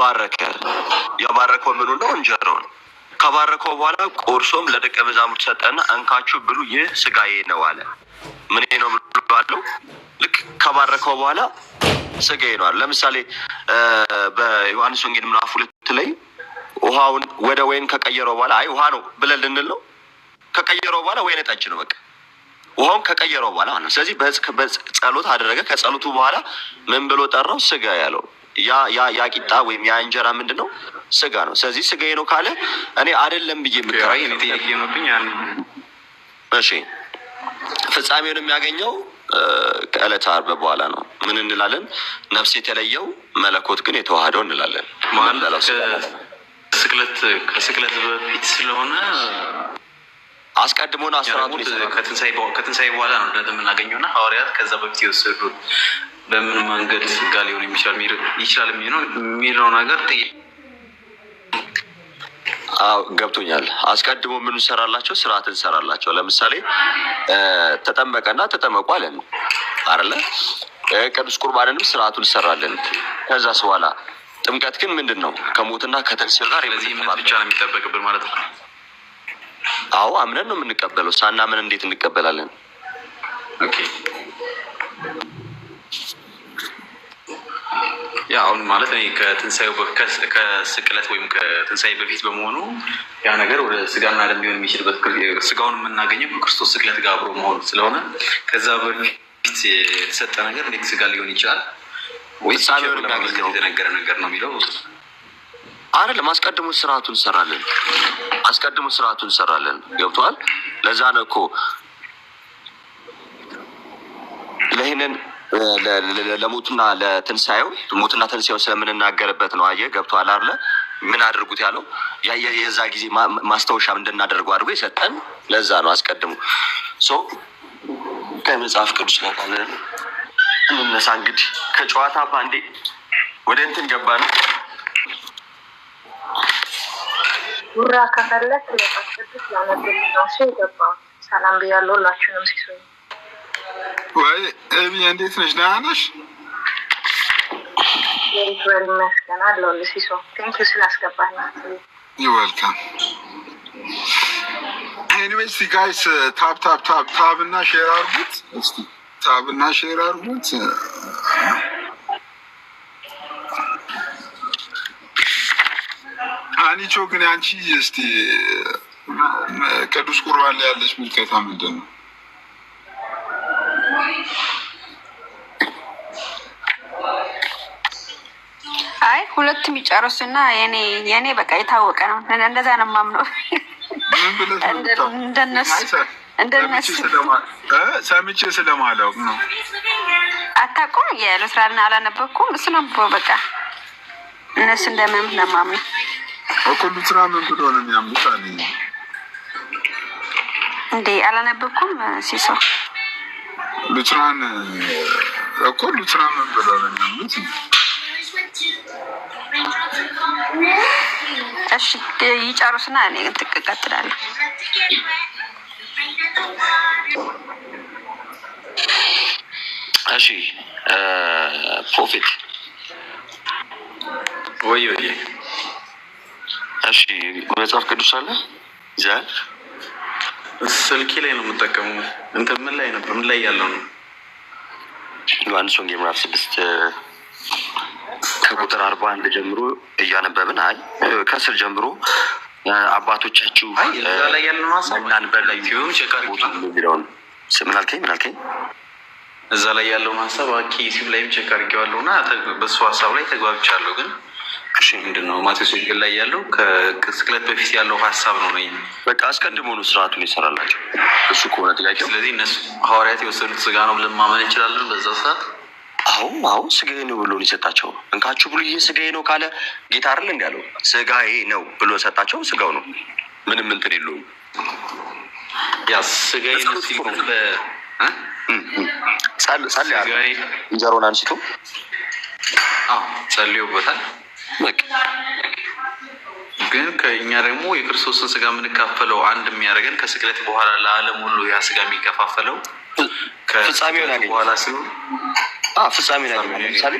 ባረከ። ያባረከው ምኑ ነው? እንጀራውን። ከባረከው በኋላ ቆርሶም ለደቀ መዛሙርት ሰጠና እንካችሁ ብሉ፣ ይህ ስጋዬ ነው አለ። ምን ነው ብሎ ልክ ከባረከው በኋላ ስጋዬ ነው አለ። ለምሳሌ በዮሐንስ ወንጌል ምዕራፍ 2 ላይ ውሃውን ወደ ወይን ከቀየረው በኋላ አይ ውሃ ነው ብለን ልንል ነው? ከቀየረው በኋላ ወይን ጠጅ ነው በቃ ውሃውን ከቀየረው በኋላ ማለት ነው። ስለዚህ በጸሎት አደረገ። ከጸሎቱ በኋላ ምን ብሎ ጠራው? ስጋ ያለው ያ ቂጣ ወይም ያ እንጀራ ምንድን ነው? ስጋ ነው። ስለዚህ ስጋዬ ነው ካለ እኔ አይደለም ብዬ እሺ፣ ፍጻሜውን የሚያገኘው ከዕለተ ዓርብ በኋላ ነው። ምን እንላለን? ነፍስ የተለየው መለኮት ግን የተዋህደው እንላለን። ከስቅለት በፊት ስለሆነ አስቀድሞን አስራቱን ከትንሳኤ በኋላ ነው እንደምናገኘውና ሐዋርያት ከዛ በፊት የወሰዱት በምን መንገድ ስጋ ሊሆን ይችላል የሚለው ነገር ገብቶኛል። አስቀድሞ ምን እንሰራላቸው? ስርዓት እንሰራላቸው። ለምሳሌ ተጠመቀና ተጠመቁ አለን አይደለ? ቅዱስ ቁርባንንም ስርዓቱን እንሰራለን። ከዛስ በኋላ ጥምቀት ግን ምንድን ነው? ከሞትና ከትንሣኤ ጋር ብቻ ነው የሚጠበቅብን ማለት ነው። አዎ አምነን ነው የምንቀበለው። ሳናምን እንዴት እንቀበላለን? ኦኬ ያ አሁን ማለት እኔ ከስቅለት ወይም ከትንሳኤ በፊት በመሆኑ ያ ነገር ወደ ስጋና ደም ሊሆን የሚችልበት ስጋውን የምናገኘው ከክርስቶስ ስቅለት ጋር አብሮ መሆኑ ስለሆነ ከዛ በፊት የተሰጠ ነገር እንዴት ስጋ ሊሆን ይችላል? ወይስ የተነገረ ነገር ነው የሚለው አይደለም። አስቀድሞ ስርዓቱን እንሰራለን። ገብቶሃል? ለዛ ነው እኮ ለይህንን ለሞቱና ለትንሳኤው ሞቱና ትንሳኤውን ስለምንናገርበት ነው። አየህ፣ ገብቶሃል አይደለ? ምን አድርጉት ያለው የዛ ጊዜ ማስታወሻም እንድናደርገው አድርጎ የሰጠን ለዛ ነው። አስቀድሞ ከመጽሐፍ ቅዱስ ጋር እንነሳ። እንግዲህ ከጨዋታ ባንዴ ወደ እንትን ገባ ነው። ጉራ ከፈለክ ለመጽሐፍ ቅዱስ ያነብልኝ ነው የገባው። ሰላም ብያለሁ ሁላችሁንም። ሲሱ ወይ ኤቢ እንዴት ነሽ? ደህና ነሽ? ቬሪ ይመስገን አለሁልህ። ሲሱ ቴንኪው ስላስገባኝ። ዌልካም። ኤኒዌይስ ጋይስ ታብ እና ሼር አድርጉት። እስቲ ታብ እና ሼር አድርጉት። አኒቾ ግን አንቺ እስቲ ቅዱስ ቁርባን ላይ ያለች ምልከታ ምንድን ነው? አይ ሁለቱም ይጨርሱና የኔ በቃ የታወቀ ነው። እንደዛ ነው የማምነው። እንደነሱ ሰምቼ ስለማላውቅ ነው። አታውቁም? የሉትራን አላነበብኩም። እሱ ነው በቃ እነሱ እንደሚያምኑት ነው የማምነው። ሉትራ ምን ብሎ ነው የሚያምኑት? አለኝ እንዴ አላነበብኩም። ሲሶ ሉትራን ሉትራ ምን ብሎ ነው የሚያምኑት? እሺ ይጨርሱና እኔ እቀጥላለሁ። እሺ ፕሮፌት ወይ እሺ መጽሐፍ ቅዱስ አለ ይዛል? ስልኬ ላይ ነው የምጠቀመው። እንትን ምን ላይ ነበር? ምን ላይ ያለው ነው? ዮሐንስ ወንጌል ምዕራፍ 6 ከቁጥር 41 ጀምሮ እያነበብን ከስር ጀምሮ አባቶቻችሁ እዛ ላይ ያለው ሀሳብ እናንበላይ ቲዩም ቸካር ቢሆን ምን አልከኝ? እዛ ላይ ያለውን ሀሳብ ዩቲዩብ ላይም ቼክ አድርጌዋለሁና በሱ ሀሳብ ላይ ተግባብቻለሁ። ግን እሺ ምንድነው ማቴዎስ ወንጌል ላይ ያለው ከስቅለት በፊት ያለው ሀሳብ ነው ነው በቃ አስቀድሞ ነው ስርዓቱን ይሰራላቸው እሱ ከሆነ ጥያቄው። ስለዚህ እነሱ ሐዋርያት የወሰዱት ስጋ ነው ብለን ማመን እንችላለን በዛ ሰዓት? አዎ ስጋዬ ነው ብሎ የሰጣቸው። እንካችሁ ብሉ ይሄ ስጋዬ ነው ካለ ጌታ አይደል እንዴ ያለው? ስጋዬ ነው ብሎ ሰጣቸው። ስጋው ነው፣ ምንም እንትን የለውም። ያ ስጋዬ ነው ሲል ጸልይ እንጀራውን አንስቶ ጸልዮበታል። ግን ከእኛ ደግሞ የክርስቶስን ስጋ የምንካፈለው አንድ የሚያደርገን ከስቅለት በኋላ ለዓለም ሁሉ ያ ስጋ የሚከፋፈለው ፍጻሜውን ያገኝ በኋላ ሲሆን ፍጻሜውን ያገኝ። ለምሳሌ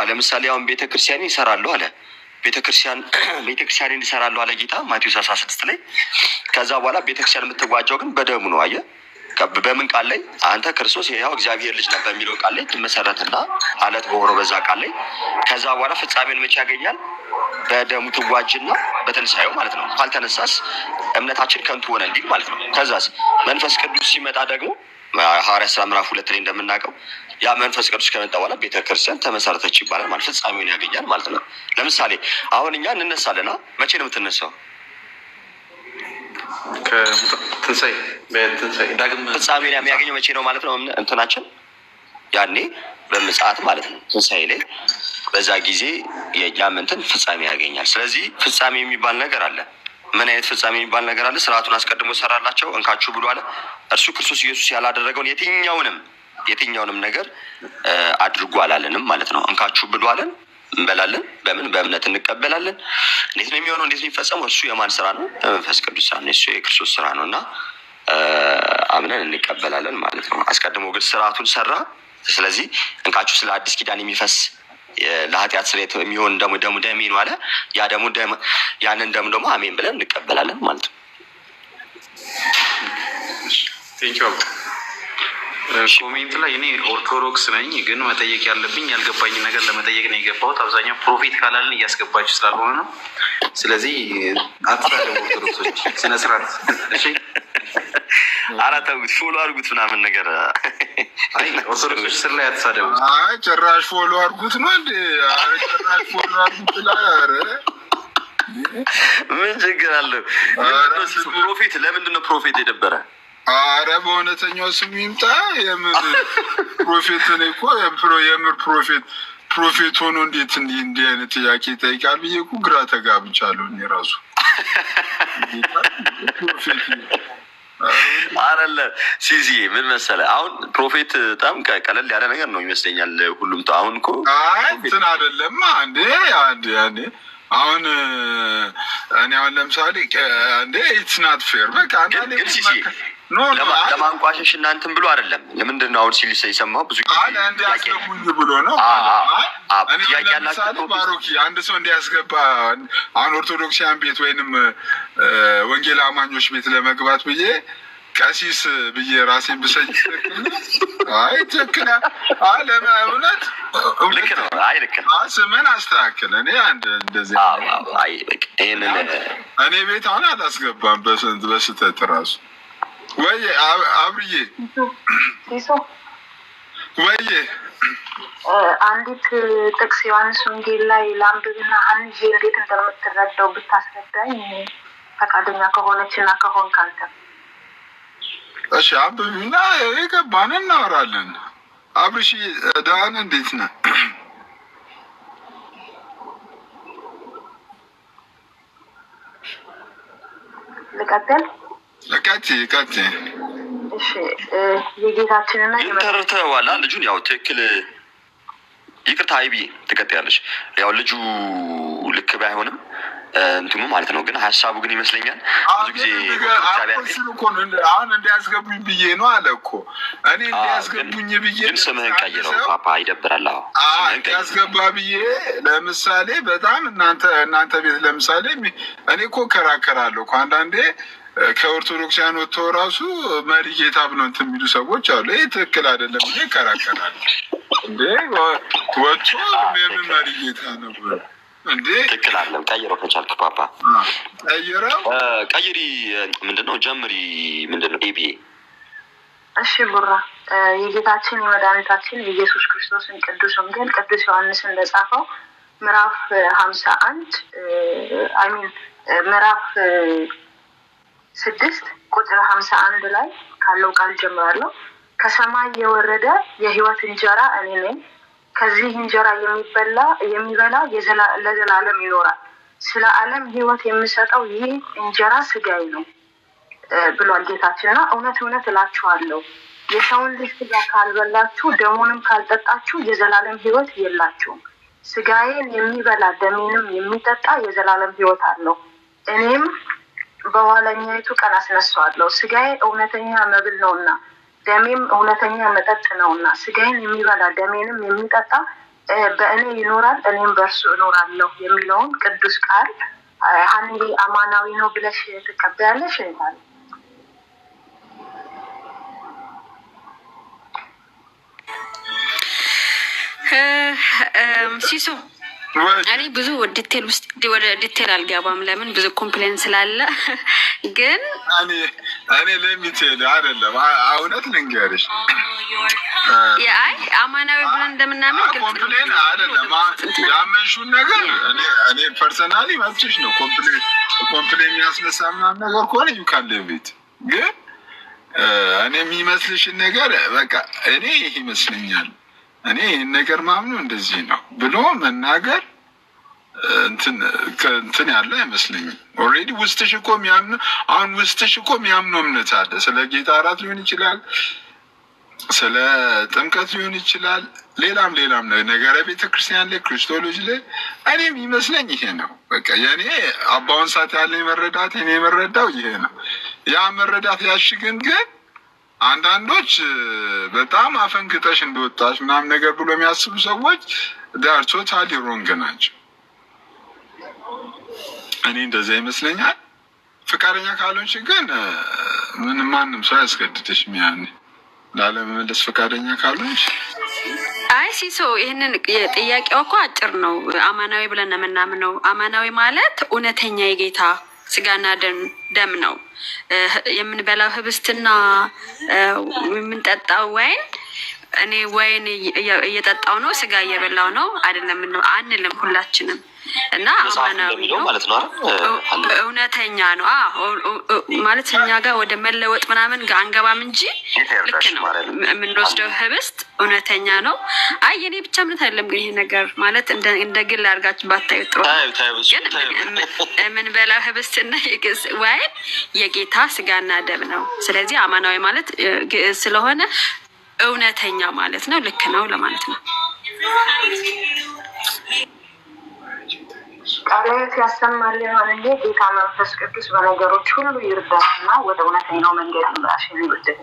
ለምሳሌ አሁን ቤተክርስቲያን ይሰራሉ አለ። ቤተክርስቲያን እንዲሰራሉ አለ ጌታ ማቴዎስ 16 ላይ። ከዛ በኋላ ቤተክርስቲያን የምትዋጀው ግን በደሙ ነው። አየህ በምን ቃል ላይ አንተ ክርስቶስ ያው እግዚአብሔር ልጅ ነህ በሚለው ቃል ላይ ትመሰረትና አለት በሆነው በዛ ቃል ላይ ከዛ በኋላ ፍጻሜን መቼ ያገኛል? በደሙ ትዋጅና በትንሳኤው ማለት ነው። ካልተነሳስ እምነታችን ከንቱ ሆነ እንዲል ማለት ነው። ከዛስ መንፈስ ቅዱስ ሲመጣ ደግሞ ሐዋርያት ሥራ ምዕራፍ 2 ላይ እንደምናውቀው ያ መንፈስ ቅዱስ ከመጣ በኋላ ቤተክርስቲያን ተመሰረተች ይባላል ማለት ፍጻሜውን ያገኛል ማለት ነው። ለምሳሌ አሁን እኛ እንነሳለና መቼ ነው የምትነሳው? ከትንሳኤ ዳግም ፍጻሜውን የሚያገኘው መቼ ነው ማለት ነው? እንትናችን ያኔ በምጽአት ማለት ነው ትንሳኤ ላይ በዛ ጊዜ የእኛም እንትን ፍጻሜ ያገኛል። ስለዚህ ፍጻሜ የሚባል ነገር አለ። ምን አይነት ፍጻሜ የሚባል ነገር አለ? ስርዓቱን አስቀድሞ ሰራላቸው እንካችሁ ብሎ አለ። እርሱ ክርስቶስ ኢየሱስ ያላደረገውን የትኛውንም ነገር አድርጎ አላለንም ማለት ነው። እንካችሁ ብሎ አለን፣ እንበላለን። በምን በእምነት እንቀበላለን። እንዴት ነው የሚሆነው? እንዴት ነው የሚፈጸመው? እሱ የማን ስራ ነው? መንፈስ ቅዱስ ስራ ነው። እሱ የክርስቶስ ስራ ነው እና አምነን እንቀበላለን ማለት ነው። አስቀድሞ ግን ስርዓቱን ሰራ። ስለዚህ እንካችሁ ስለ አዲስ ኪዳን የሚፈስ ለኃጢአት ስርየት የሚሆን ደሙ ደሜ ነው አለ። ያንን ደሙ ደግሞ አሜን ብለን እንቀበላለን ማለት ነው። ኮሜንት ላይ እኔ ኦርቶዶክስ ነኝ ግን መጠየቅ ያለብኝ ያልገባኝ ነገር ለመጠየቅ ነው የገባሁት። አብዛኛው ፕሮፌት ካላልን እያስገባችሁ ስላልሆነ ነው። ስለዚህ አትሳደቡ ኦርቶዶክሶች፣ ስነ ስርዓት። እሺ አራተውት ፎሎ አድርጉት ምናምን ነገር። አይ ኦርቶዶክሶች ስር ላይ አትሳደቡ። አይ ጭራሽ ፎሎ አድርጉት ነው እንዴ? አይ ጭራሽ ፎሎ አድርጉት ላረ ምን ችግር አለው? ፕሮፌት ለምንድን ነው ፕሮፌት የደበረ? አረ በእውነተኛው ስም ይምጣ። የምን ፕሮፌት ነው እኮ የምር ፕሮፌት ሆኖ እንዴት እንዲህ አይነት ጥያቄ ይጠይቃል ብዬ እኮ ግራ ተጋብቻለሁ እኔ ራሱ። አረለ ሲዚ ምን መሰለህ፣ አሁን ፕሮፌት በጣም ቀለል ያለ ነገር ነው ይመስለኛል። ሁሉም አሁን እኮ አይ እንትን አይደለም አንዴ አሁን እኔ አሁን ለምሳሌ እንዴ ኢትስ ናት ፌር በቃ አንዴ ለማንቋሸሽ እናንተም ብሎ አይደለም። ለምንድን ነው አሁን ሲል የሰማው ብዙ አለ እንዲያስገቡኝ ብሎ ነው። እኔ ለምሳሌ ባሮኪ አንድ ሰው እንዲያስገባ አሁን ኦርቶዶክሲያን ቤት ወይንም ወንጌል አማኞች ቤት ለመግባት ብዬ ቀሲስ ብዬ ራሴን ብሰኝ አይ ትክክል አለማ እውነት ልክ ነው። አይ ልክ ነው። ስምን አስተካክል። እኔ አንድ እንደዚህ አይ ይሄንን እኔ ቤት አሁን አላስገባም በስህተት ራሱ ወይ አብርዬ ወይ አንዲት ጥቅስ ዮሐንስ ወንጌል ላይ ለአንብብና አንጂ እንዴት እንደምትረዳው ብታስረዳኝ ፈቃደኛ ከሆነች እና ከሆንክ አንተ። እሺ አንብብና የገባን እናወራለን። አብርሽ ዳን እንዴት ነህ? ልቀጥል? ቀጥይ። እሺ የጌታችንና ተረድተዋል ልጁን። ያው ትክክል ይቅርታ አይቢ ትቀጥያለሽ። ያው ልጁ ልክ ባይሆንም እንትኑ ማለት ነው። ግን ሀሳቡ ግን ይመስለኛል ብዙ ጊዜ አሁን እንዲያስገቡኝ ብዬ ነው አለ እኮ እኔ እንዲያስገቡኝ ብዬ ግን ስምህን ቀይረው ፓፓ ይደብራል። እንዲያስገባ ብዬ ለምሳሌ በጣም እናንተ ቤት ለምሳሌ እኔ እኮ ከራከራለሁ እኮ አንዳንዴ ከኦርቶዶክሲያን ወጥተው ራሱ መሪ ጌታ ብለው እንትን የሚሉ ሰዎች አሉ። ይህ ትክክል አይደለም ብዬ እከራከራለሁ። እንዴ ወጥቶ የምን መሪ ጌታ ነበር እንዴ? ትክክል አይደለም። ቀይረው ከቻልክ ፓፓ ቀይሪ። ምንድነው ጀምሪ። ምንድነው ኤቢ? እሺ ቡራ የጌታችን የመድኃኒታችን የኢየሱስ ክርስቶስን ቅዱስ ወንጌል ቅዱስ ዮሐንስ እንደጻፈው ምዕራፍ 51 ምዕራፍ 6 ቁጥር 51 ላይ ካለው ቃል ጀምራለሁ። ከሰማይ የወረደ የሕይወት እንጀራ እኔ ነኝ። ከዚህ እንጀራ የሚበላ ለዘላለም ይኖራል። ስለ ዓለም ሕይወት የምሰጠው ይህ እንጀራ ስጋዬ ነው ብሏል ጌታችንና እውነት እላችኋለሁ የሰውን ልጅ ስጋ ካልበላችሁ ደሙንም ካልጠጣችሁ የዘላለም ሕይወት የላችሁም። ስጋዬን የሚበላ ደሜንም የሚጠጣ የዘላለም ሕይወት አለው። እኔም በኋለኛይቱ ቀን አስነሳዋለሁ። ስጋዬ እውነተኛ መብል ነውና ደሜም እውነተኛ መጠጥ ነውና ስጋዬን የሚበላ ደሜንም የሚጠጣ በእኔ ይኖራል እኔም በእርሱ እኖራለሁ የሚለውን ቅዱስ ቃል ሀንዬ አማናዊ ነው ብለሽ ትቀበያለሽ? ይላል ሲሶ እኔ ብዙ ዲቴል ውስጥ ወደ ዲቴል አልገባም። ለምን ብዙ ኮምፕሌን ስላለ። ግን እኔ ለሚቴል አይደለም እውነት ልንገርሽ፣ አይ አማናዊ ብለን እንደምናምን ኮምፕሌን አይደለም ያመንሽውን ነገር እኔ ፐርሰናሊ መብትሽ ነው። ኮምፕሌን የሚያስነሳ ምናምን ነገር ከሆነ ዩካን ሌቪት። ግን እኔ የሚመስልሽን ነገር በቃ እኔ ይህ ይመስለኛል እኔ ይህን ነገር ማምኑ እንደዚህ ነው ብሎ መናገር እንትን ያለ አይመስለኝም። ኦልሬዲ ውስጥሽ እኮ የሚያምኑ አሁን ውስጥሽ እኮ የሚያምኑ እምነት አለ። ስለ ጌታ እራት ሊሆን ይችላል፣ ስለ ጥምቀት ሊሆን ይችላል፣ ሌላም ነገረ ቤተክርስቲያን ላይ ክርስቶሎጂ ላይ እኔ የሚመስለኝ ይሄ ነው። በቃ የእኔ አባውን ሰዓት ያለኝ መረዳት እኔ የመረዳው ይሄ ነው። ያ መረዳት ያሽግን ግን አንዳንዶች በጣም አፈንግጠሽ እንደወጣሽ ምናምን ነገር ብሎ የሚያስቡ ሰዎች ዳር ቶታሊ ሮንግ ናቸው። እኔ እንደዛ ይመስለኛል። ፍቃደኛ ካልሆንሽ ግን ምንም ማንም ሰው ያስገድድሽ ያን ላለመመለስ ፍቃደኛ ካልሆንሽ። አይ ሲሶ ይህንን ጥያቄው እኮ አጭር ነው። አማናዊ ብለን ነው የምናምነው። አማናዊ ማለት እውነተኛ የጌታ ስጋና ደም ነው። የምንበላው ህብስትና የምንጠጣው ወይን እኔ ወይን እየጠጣው ነው ስጋ እየበላው ነው አይደለም አንልም ሁላችንም። እና አማናዊ ነው ማለት ነው፣ እውነተኛ ነው ማለት እኛ ጋር ወደ መለወጥ ምናምን አንገባም እንጂ ልክ ነው የምንወስደው ህብስት እውነተኛ ነው። አይ የኔ ብቻ እምነት አይደለም ግን ይሄ ነገር ማለት እንደ ግል አድርጋችሁ ባታዩት ጥሩ። ግን የምንበላው ህብስትና ወይን የጌታ ስጋና ደም ነው። ስለዚህ አማናዊ ማለት ግዕዝ ስለሆነ እውነተኛ ማለት ነው። ልክ ነው ለማለት ነው። ቃላት ያሰማልን ሆነ ጌታ መንፈስ ቅዱስ በነገሮች ሁሉ ይርዳና ወደ እውነተኛው መንገድ ይምራሽ ይወደድ።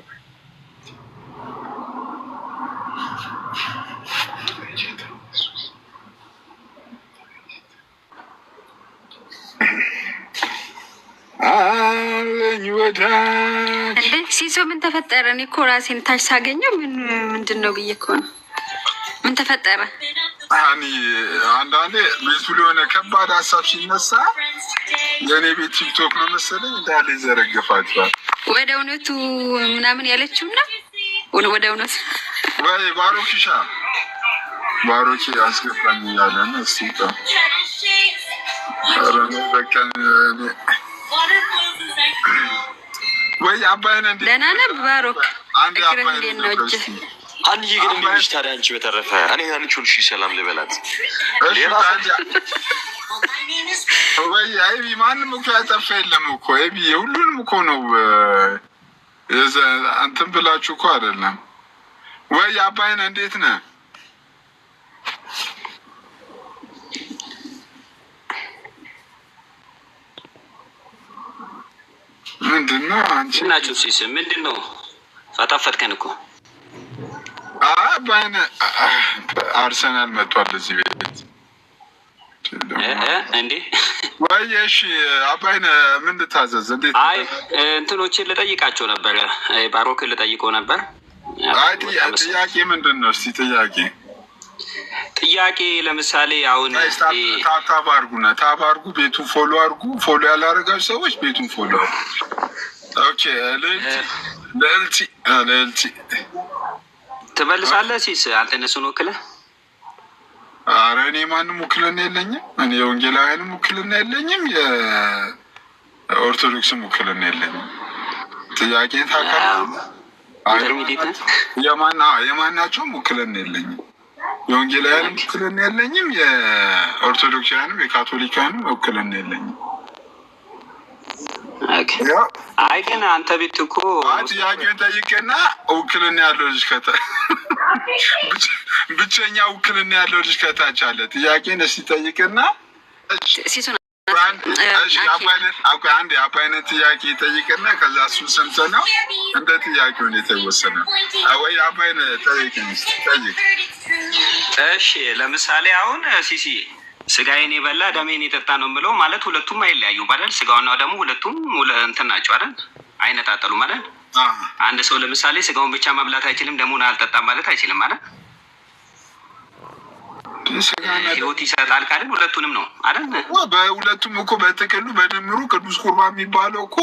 አለኝ ወዳጅ እንዴ ሲሶ ምን ተፈጠረ? እኔ እኮ ራሴን ታች ሳገኘው ምንድን ነው ብዬ እኮ ነው። ምን ተፈጠረ? አንዳንዴ ቤቱ ሊሆነ ከባድ ሀሳብ ሲነሳ የእኔ ቤት ቲክቶክ ነው መሰለኝ እንዳለ ይዘረግፋቸዋል። ወደ እውነቱ ምናምን ያለችውና ወደ እውነቱ ወይ ባሮኪሻ ባሮኪ አስገባኝ እያለ ነው። እስቲ ወይ አባይን እንዴ ደህና ነህ ባሮክ? አንድ አባይን ነው እጅ አንድ ግን ልጅ ታዲያ አንቺ በተረፈ እኔ አንቺን እሺ ሰላም ልበላት። ወይ አይቢ ማንም እኮ ያጠፋ የለም እኮ አይቢ ሁሉንም እኮ ነው እንትን ብላችሁ እኮ አይደለም ወይ አባይን እንዴት ነህ? ምንድነው አንቺ ናችሁ ሲስ ምንድነው ፈጣፈጥከን እኮ አባይን አርሰናል መጥቷል እዚህ ቤት እንዴ ወይ እሺ አባይን ምን ልታዘዝ እንዴት አይ እንትኖችን ልጠይቃቸው ነበር ባሮክን ልጠይቀው ነበር አይ ጥያቄ ምንድነው እስቲ ጥያቄ ለምሳሌ አሁን ታብ አድርጉ ቤቱን ፎሎ አድርጉ ፎሎ ያላደረጋችሁ ሰዎች ቤቱን ፎሎ አድርጉ ኦኬ ለልቲ ትመልሳለህ ሲስ አንተ እነሱን ወክለህ? ኧረ እኔ ማንም ውክልና የለኝም። እኔ የወንጌላውያንም ውክልና የለኝም፣ የኦርቶዶክስም ውክልና የለኝም። ጥያቄን ታውቃለህ? የማናቸውም ውክልና የለኝም። የወንጌላውያንም ውክልና የለኝም፣ የኦርቶዶክሳውያንም የካቶሊካውያንም ውክልና የለኝም። አይ ግን አንተ ቤት እኮ ጥያቄውን ጠይቄና ውክልና ያለው ልጅ ብቸኛ ውክልና ያለው ልጅ ከታች አለ። ጥያቄን እስቲ ጠይቅና አንድ የአባይነት ጥያቄ ጠይቅና ከዛ እሱን ሰምተነው እንደ ጥያቄውን የተወሰነ ወይ አባይነ ጠይቅ። እሺ ለምሳሌ አሁን ሲሲ ስጋዬን የበላ ደሜን የጠጣ ነው የምለው ማለት ሁለቱም አይለያዩ ማለት ስጋውና ደግሞ ሁለቱም እንትን ናቸው አይደል? አይነጣጠሉ ማለት አንድ ሰው ለምሳሌ ስጋውን ብቻ መብላት አይችልም፣ ደሙን አልጠጣም ማለት አይችልም ማለት ህይወት ይሰጣል ካልን ሁለቱንም ነው አይደል? በሁለቱም እኮ በጥቅሉ በድምሩ ቅዱስ ቁርባን የሚባለው እኮ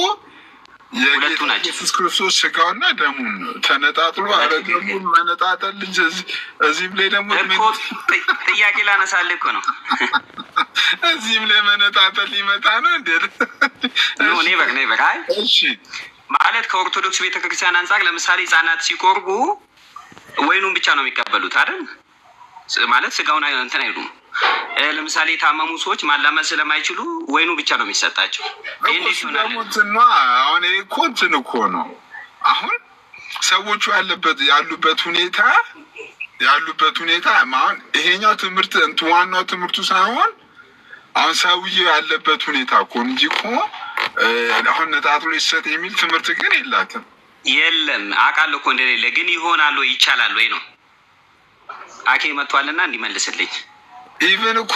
ሁለቱ ናቸው። ኢየሱስ ክርስቶስ ስጋውና ደሙን ተነጣጥሎ አረ ደሙን መነጣጠል ልጅ እዚህም ላይ ደግሞ ጥያቄ ላነሳልህ እኮ ነው። እዚህም ላይ መነጣጠል ሊመጣ ነው እንዴ? ኔቨር አይ እሺ ማለት ከኦርቶዶክስ ቤተክርስቲያን አንጻር ለምሳሌ ህጻናት ሲቆርቡ ወይኑን ብቻ ነው የሚቀበሉት አይደል? ማለት ስጋውን እንትን አይሉም። ለምሳሌ የታመሙ ሰዎች ማላመድ ስለማይችሉ ወይኑ ብቻ ነው የሚሰጣቸው። አሁን እኮ እንትን እኮ ነው አሁን ሰዎቹ ያሉበት ሁኔታ አሁን ይሄኛው ትምህርት ዋናው ትምህርቱ ሳይሆን አሁን ሰውዬው ያለበት ሁኔታ እኮ እንጂ እኮ አሁን ነጣጥሎ ይሰጥ የሚል ትምህርት ግን የላትም። የለም አውቃለሁ እኮ እንደሌለ ግን ይሆናል ወይ ይቻላል ወይ ነው አኬ መጥቷልና እንዲመልስልኝ ኢቨን እኮ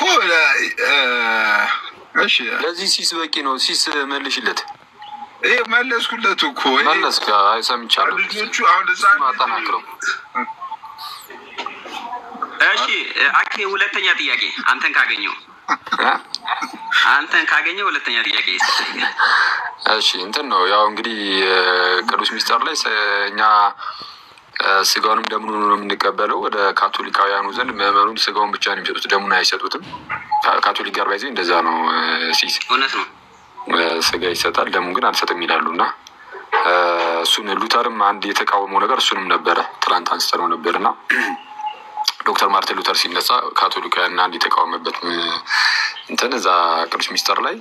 እሺ ለዚህ ሲስ በቂ ነው። ሲስ መልሽለት። መለስኩለት እኮ መለስካ አይሰምቻለሁ። ልጆቹ አሁን እዛን አጠናክረው። እሺ አኬ ሁለተኛ ጥያቄ አንተን ካገኘው ሁለተኛ ጥያቄ ይሰጠኛል። እሺ እንትን ነው ያው እንግዲህ ቅዱስ ሚስጥር ላይ እኛ ስጋውንም ደሙን ነው የምንቀበለው። ወደ ካቶሊካውያኑ ዘንድ ምዕመኑን ስጋውን ብቻ ነው የሚሰጡት፣ ደሙን አይሰጡትም። ካቶሊክ ጋር ባይዘ እንደዛ ነው። ሲስ እውነት ነው፣ ስጋ ይሰጣል ደሙን ግን አንሰጥም ይላሉ። እና እሱን ሉተርም አንድ የተቃወመው ነገር እሱንም ነበረ፣ ትላንት አንስተነው ነበር። እና ዶክተር ማርቲን ሉተር ሲነሳ ካቶሊካውያን አንድ የተቃወመበት እንትን እዛ ቅዱስ ሚስጥር ላይ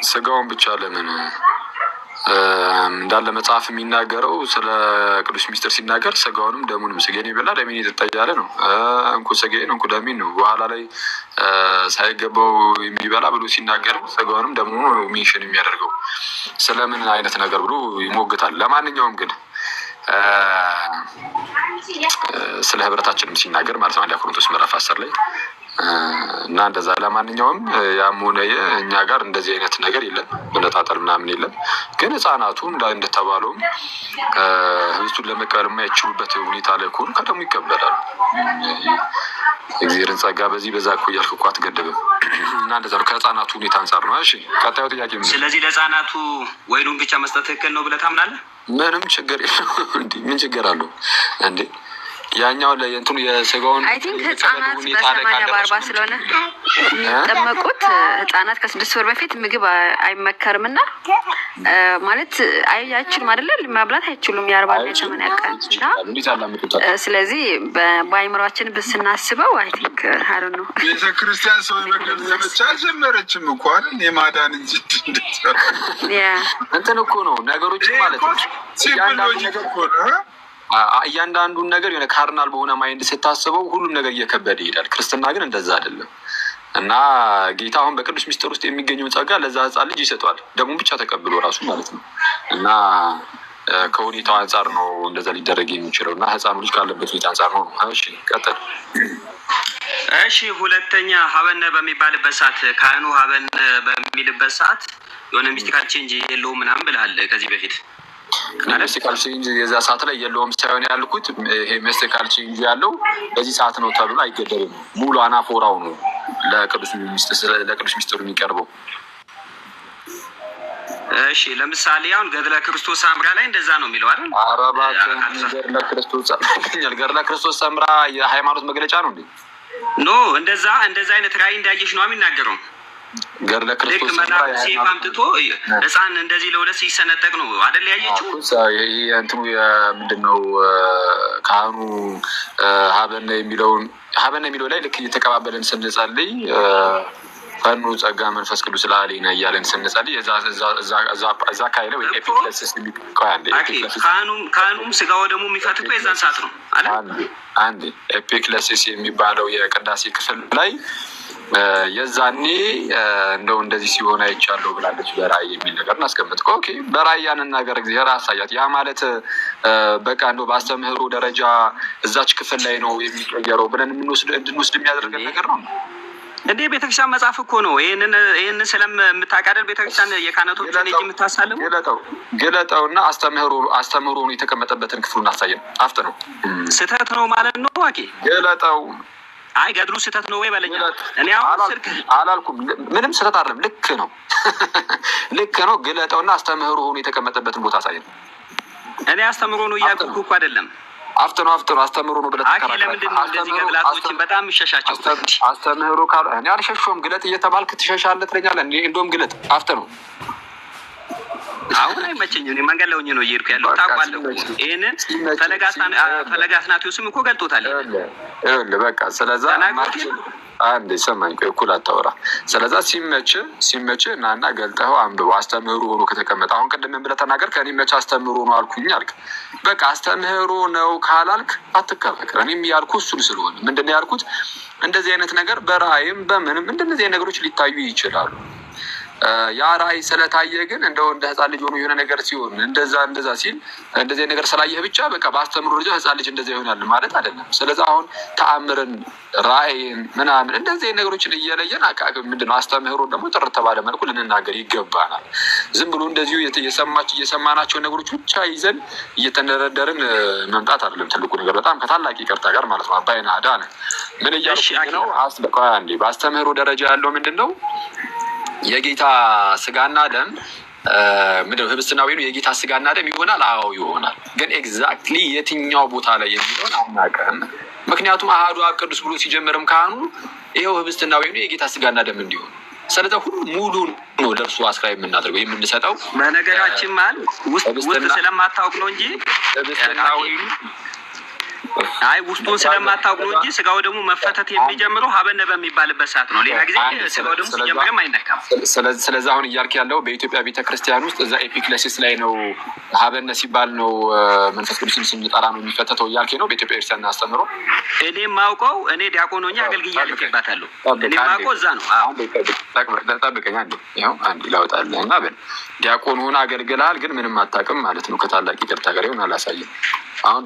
ስጋውን ብቻ ለምን እንዳለ መጽሐፍ የሚናገረው ስለ ቅዱስ ሚስጥር ሲናገር ስጋውንም ደሙንም ስጋዬን የበላ ደሜን የጠጣ እያለ ነው። እንኩ ስጋዬን እንኩ ደሜን ነው። በኋላ ላይ ሳይገባው የሚበላ ብሎ ሲናገር ስጋውንም ደሙ ሜንሽን የሚያደርገው ስለምን አይነት ነገር ብሎ ይሞግታል። ለማንኛውም ግን ስለ ህብረታችንም ሲናገር ማለት ነው አንደኛ ቆሮንቶስ ምዕራፍ 10 ላይ እና እንደዛ ለማንኛውም ያም ሆነ እኛ ጋር እንደዚህ አይነት ነገር የለም፣ መነጣጠል ምናምን የለም። ግን ህጻናቱ እንደተባለውም ህብስቱን ለመቀበል የማይችሉበት ሁኔታ ላይ ከሆኑ ከደሙ ይቀበላሉ። እግዚአብሔርን ጸጋ በዚህ በዛ እኮ እያልክ እኮ አትገድብም። እና እንደዛ ነው ከህጻናቱ ሁኔታ አንጻር ነው። እሺ ቀጣዩ ጥያቄ ምን? ስለዚህ ለህጻናቱ ወይኑን ብቻ መስጠት ትክክል ነው ብለህ ታምናለህ? ምንም ችግር የለም። ምን ችግር አለው እንዴ? ያኛው ላይ እንትኑ የስጋውን አይ ቲንክ ህጻናት በ80/40 ስለሆነ የሚጠመቁት ህጻናት ከ6 ወር በፊት ምግብ አይመከርምና ማለት አይችሉም አይደል? ማብላት አይችሉም የ40 ቀን እና ስለዚህ በአይምሯችን ብስናስበው አይ ቲንክ አይ ዶንት ኖ ቤተክርስቲያን ሰው መግደል ዘመቻ ጀመረችም እኮ አይደል? የማዳን እንጂ እንትን እኮ ነው ነገሮች ማለት ነው። እያንዳንዱን ነገር የሆነ ካርናል በሆነ ማይንድ ስታስበው ሁሉም ነገር እየከበደ ይሄዳል። ክርስትና ግን እንደዛ አይደለም። እና ጌታ አሁን በቅዱስ ሚስጥር ውስጥ የሚገኘውን ጸጋ ለዛ ህጻን ልጅ ይሰጠዋል፣ ደሙን ብቻ ተቀብሎ ራሱ ማለት ነው። እና ከሁኔታው አንጻር ነው እንደዛ ሊደረግ የሚችለው እና ህጻኑ ልጅ ካለበት ሁኔታ አንጻር ነው። እሺ ቀጥል። እሺ ሁለተኛ ሀበነ በሚባልበት ሰዓት ካህኑ ሀበነ በሚልበት ሰዓት የሆነ ሚስቲካል ቼንጅ የለውም ምናምን ብለሃል ከዚህ በፊት። ሚስቲካል ቼንጅ የዛ ሰዓት ላይ የለውም ሳይሆን ያልኩት ይሄ ሚስቲካል ቼንጅ ያለው በዚህ ሰዓት ነው ተብሎ አይገደብም። ሙሉ አናፎራው ነው ለቅዱስ ሚስጥሩ የሚቀርበው። እሺ ለምሳሌ አሁን ገድለ ክርስቶስ ሰምራ ላይ እንደዛ ነው የሚለው አይደል? ገድለ ክርስቶስ ሰምራ የሃይማኖት መግለጫ ነው እንዴ? ኖ እንደዛ አይነት ራእይ እንዳየሽ ነው የሚናገረው። ገድለ ክርስቶስ ሰምራ ሴፍ አምጥቶ ህፃን እንደዚህ ለሁለት ሲሰነጠቅ ነው አይደል ያየችው? እንትኑ ምንድነው ካህኑ ሀበነ የሚለው ላይ ልክ እየተቀባበልን ስንጸልይ ፈኑ ጸጋ መንፈስ ቅዱስ ለአሌና እያለን ስንጸልይ እዛ ካይለ ወይ ኤፒክለሲስ የሚባል ካህኑም ስጋው ደግሞ የሚፈትተው የዛን ሰዓት ነው አይደል? አንድ ኤፒክለሲስ የሚባለው የቅዳሴ ክፍል ላይ የዛኔ እንደው እንደዚህ ሲሆን አይቻለሁ ብላለች በራእይ የሚል ነገር እናስቀምጥ። ኦኬ በራእይ ያንን ነገር እግዚአብሔር አሳያት። ያ ማለት በቃ እንደው በአስተምህሮ ደረጃ እዛች ክፍል ላይ ነው የሚቀየረው ብለን እንድንወስድ የሚያደርገን ነገር ነው እንዴ? ቤተክርስቲያን መጽሐፍ እኮ ነው። ይህንን ስለምታቃደል ቤተክርስቲያን የካህናቶችን እጅ የምታሳልሙ ግለጠውና አስተምህሮ ነው የተቀመጠበትን ክፍሉን አሳየን። አፍጥ ነው ስህተት ነው ማለት ነው። ዋቂ ግለጠው። አይ ገድሉ ስህተት ነው ወይ በለኛ። እኔ አሁን ስልክ አላልኩም። ምንም ስህተት አይደለም። ልክ ነው፣ ልክ ነው። ግለጠውና አስተምህሮ ሆኖ የተቀመጠበትን ቦታ አሳየን። እኔ አስተምህሮ ነው እያልኩ እኮ አይደለም። አፍጥኖ አስተምህሮ ነው ብለህ ተከራከረ። ለምንድን ነው እንደዚህ ገድላቶችን በጣም የሚሸሻቸው? አስተምህሮ ካሉ እኔ አልሸሸውም። ግለጥ እየተባልክ ትሸሻለህ ትለኛለህ። እንደውም ግለጥ አፍጥኖ አሁን አይመቸኝም። እኔ መንገድ ላይ ሆኜ ነው እየሄድኩ ያለው ታውቃለህ። ይሄንን ፈለገ አትናቴዎስም እኮ ገልጦታል። ይኸውልህ በቃ ስለዛ አንዴ ሰማኝ፣ እኩል አታወራ። ስለዛ ሲመች እናና ገልጠኸው አንብበው። አስተምህሮ ሆኖ ከተቀመጠ አሁን ቅድም ብለህ ተናገር። ከእኔ መቼ አስተምህሮ ነው አልኩኝ አልክ። በቃ አስተምህሮ ነው ካላልክ አትከራከር። እኔም ያልኩ እሱን ስለሆነ ምንድን ነው ያልኩት፣ እንደዚህ አይነት ነገር በራእይም በምንም እንደነዚህ አይነት ነገሮች ሊታዩ ይችላሉ። ያ ራእይ ስለታየ ግን እንደው እንደ ህፃን ልጅ ሆኖ የሆነ ነገር ሲሆን እንደዛ ሲል እንደዚህ ነገር ስላየህ ብቻ በቃ በአስተምህሮ ደረጃ ህፃን ልጅ እንደዛ ይሆናል ማለት አይደለም። ስለዚህ አሁን ተአምርን፣ ራእይን ምናምን እንደዚህ ነገሮችን እየለየን ምንድነው አስተምህሮን ደግሞ ጥርት ባለ መልኩ ልንናገር ይገባናል። ዝም ብሎ እንደዚሁ እየሰማናቸው ነገሮች ብቻ ይዘን እየተንደረደርን መምጣት አይደለም ትልቁ ነገር። በጣም ከታላቅ ይቅርታ ጋር ማለት ነው። አባይና አዳነ ምን እያልኩ ነው? አንዴ በአስተምህሮ ደረጃ ያለው ምንድን ነው? የጌታ ስጋና ደም ምንድነው? ህብስትና ወይኑ የጌታ ስጋና ደም ይሆናል። አዎ ይሆናል። ግን ኤግዛክትሊ የትኛው ቦታ ላይ የሚሆን አናውቅም። ምክንያቱም አሐዱ አብ ቅዱስ ብሎ ሲጀምርም ካህኑ ይኸው ህብስትና ወይኑ የጌታ ስጋና ደም እንዲሆን፣ ስለዚህ ሁሉ ሙሉ ነው ለእርሱ አስክራይ የምናደርገው የምንሰጠው። በነገራችን ማለት ውስጥ ስለማታውቅ ነው እንጂ አይ ውስጡን ስለማታውቅ ነው እንጂ ስጋው ደግሞ መፈተት የሚጀምረው ሀበነ በሚባልበት ሰዓት ነው። ሌላ ጊዜ ስጋው ደግሞ ሲጀምርም አይነካም። ስለዚህ አሁን እያልክ ያለው በኢትዮጵያ ቤተክርስቲያን ውስጥ እዛ ኤፒክለሲስ ላይ ነው ሀበነ ሲባል ነው መንፈስ ቅዱስን ስንጠራ ነው የሚፈተተው እያልክ ነው? በኢትዮጵያ ክርስቲያን አስተምሮ እኔ ማውቀው እኔ ዲያቆን ሆኜ አገልግያለሁ ይባታለሁ። እኔ ማውቀው እዛ ነው። ጠብቀኝ አንዴ አንዴ ላውጣልህ እና በል ዲያቆን ሆነ አገልግልሃል፣ ግን ምንም አታውቅም ማለት ነው። ከታላቅ ይቅርታ ጋር ይሆን አላሳየም። አሁን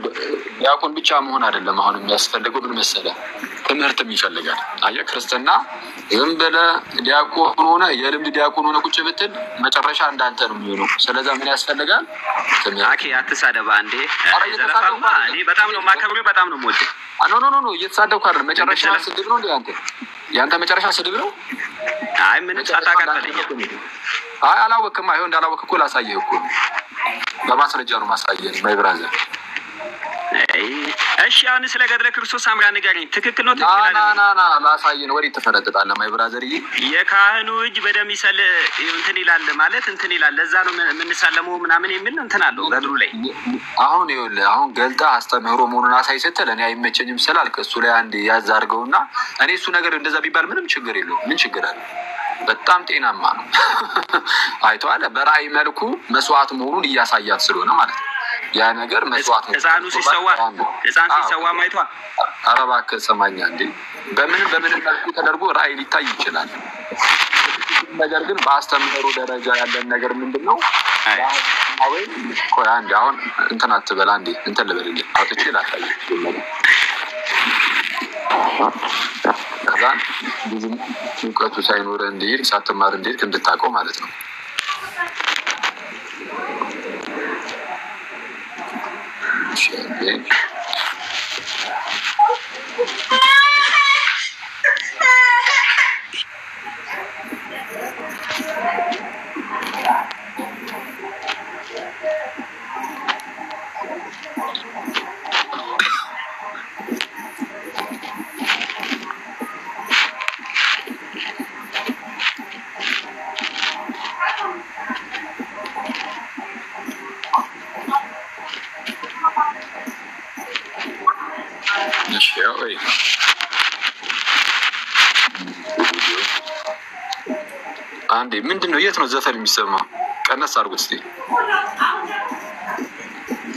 ዲያቆን ብቻ መሆን አይደለም አሁን የሚያስፈልገው ምን መሰለህ? ትምህርትም ይፈልጋል። አየህ ክርስትና ዝም ብለህ ዲያቆን ሆነ የልምድ ዲያቆን ሆነ ቁጭ ብትል መጨረሻ እንዳንተ ነው የሚሆነው። ስለዚህ ምን ያስፈልጋል? ትምህርት። አትሳደባ እንዴ! እኔ በጣም ነው የማከብረው፣ በጣም ነው የምወደው። ኖ እየተሳደብኩ አይደለም። መጨረሻ ስድብ ነው እንዴ? ያንተ መጨረሻ ስድብ ነው? አይ ምንም ሳታውቃለህ። አይ አላወቅም። አይሆን እንዳላወቅ እኮ ላሳየህ እኮ በማስረጃ ነው ማሳየህ ማይ ብራዘር። እሺ አሁን ስለ ገድለ ክርስቶስ አምራ ንገረኝ። ትክክል ነው? ትክክል አይደለም? ላሳየን ወዴት ትፈረጥጣለህ? ማይ ብራዘር የካህኑ እጅ በደም ይሰል እንትን ይላል ማለት እንትን ይላል። ለዛ ነው የምንሳለመው ምናምን የሚል እንትን አለው ገድሉ ላይ። አሁን ይኸውልህ አሁን ገልጠህ አስተምህሮ መሆኑን አሳይ ስትል እኔ አይመቸኝም ስላልክ እሱ ላይ አንድ ያዝ አድርገውና እኔ እሱ ነገር እንደዛ ቢባል ምንም ችግር የለውም። ምን ችግር አለ? በጣም ጤናማ ነው። አይተዋል። በራእይ መልኩ መስዋዕት መሆኑን እያሳያት ስለሆነ ማለት ነው። ያ ነገር መስዋዕት ነው። ህፃን ሲሰዋ ማይቷል። ኧረ እባክህ ሰማኛ እንዴ! በምን መልኩ ተደርጎ ራእይ ሊታይ ይችላል። ነገር ግን በአስተምህሮ ደረጃ ያለን ነገር ምንድን ነው? አንዴ አሁን እንትን አትበላ እንዴ! እንትን ልበልልህ አውጥቼ ላሳየህ። ከዛን ብዙ እውቀቱ ሳይኖር እንዲሄድ ሳትማር እንዲሄድ እንድታውቀው ማለት ነው። አንዴ ምንድን ነው? የት ነው ዘፈን የሚሰማው? ቀነስ አድርጉት እስኪ።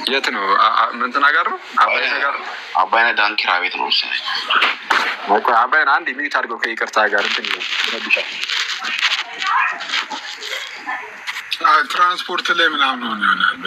የት ነው? እንትና ጋር ነው? አባይነህ ዳንኪራ ቤት ነው መሰለኝ። አባይነህ አንድ ሚኒት አድርገው ከይቅርታ ጋር እንትን ይረብሻል። ትራንስፖርት ላይ ምናምን ሆነ ይሆናል።